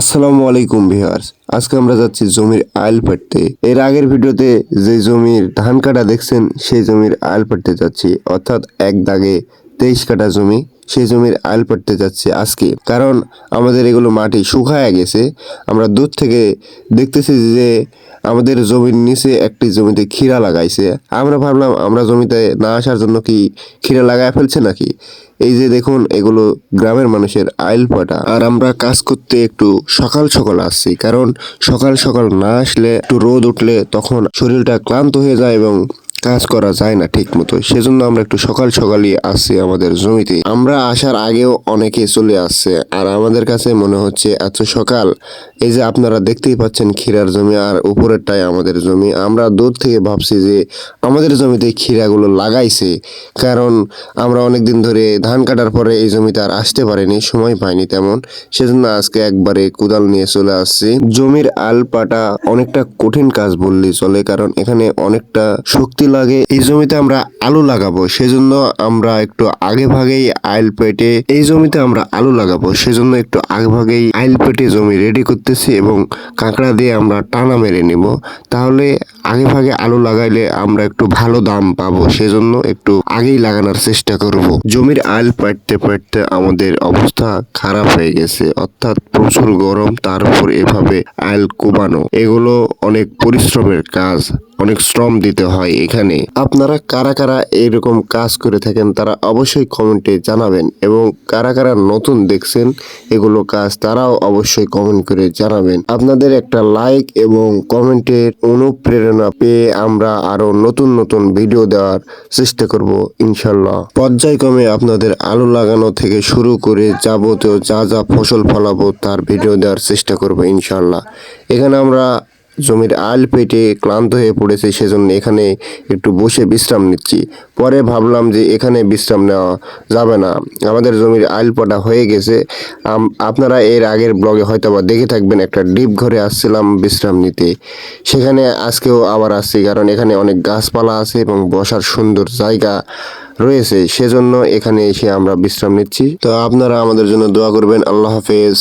আসসালামু আলাইকুম ভিউয়ার্স। আজকে আমরা যাচ্ছি জমির আইল পাড়তে। এর আগের ভিডিওতে যে জমির ধান কাটা দেখছেন সেই জমির আইল পাড়তে যাচ্ছি, অর্থাৎ এক দাগে 23 কাঠা জমি। সেই জমির আইল পাড়তে যাচ্ছি আজকে, কারণ আমাদের এগুলো মাটি শুকায় গেছে। আমরা দূর থেকে দেখতেছি যে আমাদের জমির নিচে একটি জমিতে ক্ষীরা লাগাইছে। আমরা ভাবলাম আমরা জমিতে না আসার জন্য কি ক্ষীরা লাগায় ফেলছে নাকি। এই যে দেখুন, এগুলো গ্রামের মানুষের আইল পাটা। আর আমরা কাজ করতে একটু সকাল সকাল আসছি, কারণ সকাল সকাল না আসলে একটু রোদ উঠলে তখন শরীরটা ক্লান্ত হয়ে যায় এবং কাজ করা যায় না ঠিক মতো। সেজন্য আমরা একটু সকাল সকালই আসছি আমাদের জমিতে। আমরা আসার আগেও অনেকে চলে আসছে, আর আমাদের কাছে মনে হচ্ছে এত সকাল। এই যে আপনারা দেখতেই পাচ্ছেন ক্ষীরার জমি, আর উপরেরটাই আমাদের জমি। আমরা দূর থেকে ভাবছি যে আমাদের জমিতে ক্ষীরাগুলো লাগাইছে, কারণ আমরা অনেকদিন ধরে ধান কাটার পরে এই জমিতে আর আসতে পারিনি, সময় পাইনি তেমন। সেজন্য আজকে একবারে কোদাল নিয়ে চলে আসছি। জমির আল পাটা অনেকটা কঠিন কাজ বললেই চলে, কারণ এখানে অনেকটা শক্তি লাগে। এই জমিতে আমরা আলু লাগাবো, সেজন্য আমরা একটু আগে ভাগেই আইল পেটে এই জমিতে আমরা আলু লাগাবো, সেজন্য একটু আগে ভাগেই আইল পেটে জমি রেডি করতেছি এবং কাঁকড়া দিয়ে আমরা টানা মেরে নিব। তাহলে আগে ভাগে আলু লাগাইলে আমরা একটু ভালো দাম পাবো, সেজন্য একটু আগেই লাগানোর চেষ্টা করব। জমির আইল পাড়তে পাড়তে আমাদের অবস্থা খারাপ হয়ে গেছে, অর্থাৎ প্রচুর গরম, তার উপর এভাবে আইল কোবানো, এগুলো অনেক পরিশ্রমের কাজ, অনেক শ্রম দিতে হয় এখানে। আপনারা কারা কারা এরকম কাজ করে থাকেন তারা অবশ্যই কমেন্টে জানাবেন, এবং কারা কারা নতুন দেখছেন এগুলো কাজ তারাও অবশ্যই কমেন্ট করে জানাবেন। আপনাদের একটা লাইক এবং কমেন্টের অনুপ্রেরণা পেয়ে আমরা আরো নতুন নতুন ভিডিও দেওয়ার চেষ্টা করব ইনশাল্লাহ। পর্যায়ক্রমে আপনাদের আলু লাগানো থেকে শুরু করে যাবতীয় যা যা ফসল ফলাবো তার ভিডিও দেওয়ার চেষ্টা করব ইনশাল্লাহ। এখানে আমরা জমির আইল পেটে ক্লান্ত হয়ে পড়েছে, সেজন্য এখানে একটু বসে বিশ্রাম নিচ্ছি। পরে ভাবলাম যে এখানে বিশ্রাম নেওয়া যাবে না, আমাদের জমির আইল পাটা হয়ে গেছে। আপনারা এর আগের ব্লগে হয়তো বা দেখে থাকবেন, একটা ডিপ ঘরে আসছিলাম বিশ্রাম নিতে। সেখানে আজকেও আবার আসছি, কারণ এখানে অনেক গাছপালা আছে এবং বসার সুন্দর জায়গা রয়েছে, সেজন্য এখানে এসে আমরা বিশ্রাম নিচ্ছি। তো আপনারা আমাদের জন্য দোয়া করবেন। আল্লাহ হাফেজ।